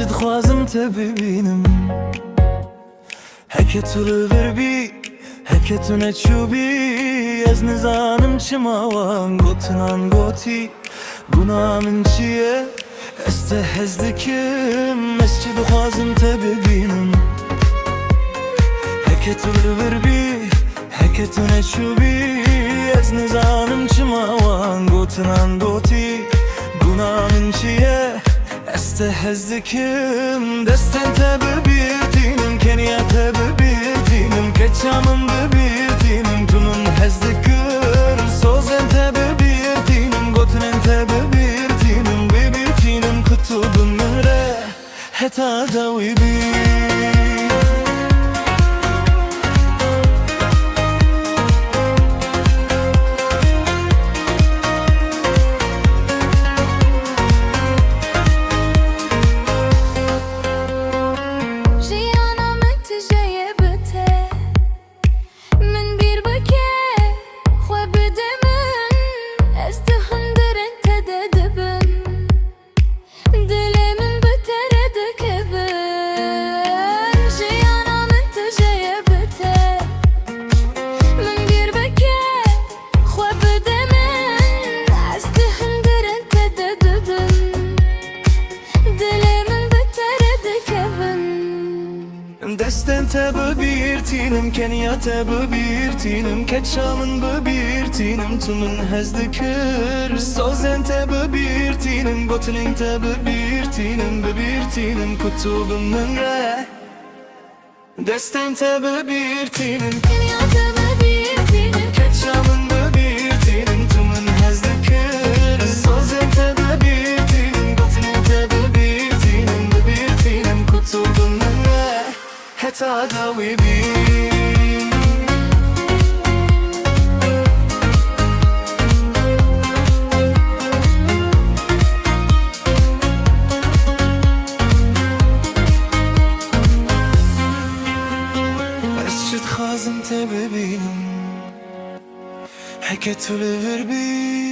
دخوازم te bibînim Heke tu li vir bî Heke tu neçûbî Ez nizanim çima wan gotinan gotî Guna min çi ye Ez te hez dikim Ez çi dixwazim te bibînim Heke tu li vir bî Heke tu neçûbî Ez nizanim çima wan gotinan gotî Guna min çi ye Ez te hez dikim Desten te bibînim Kenya te bibînim Keçamın bibînim Tunun hez dikir Sozen te bibînim Gotinen te bibînim Bibînim kutubun mire Heta da wibî Desten te bibînim Kenya te bibînim Keçamın bibînim Tunun hez dikir Sozen te bibînim Gotinin te bibînim Kutubun min re Desten te bibînim Kenya te bibînim Keçamın bibînim Tunun hez dikir Sozen te bibînim Gotinin te bibînim Kutubun min re Heta da wibî Ez çi dixwazim te bibînim Heke tu li vir bî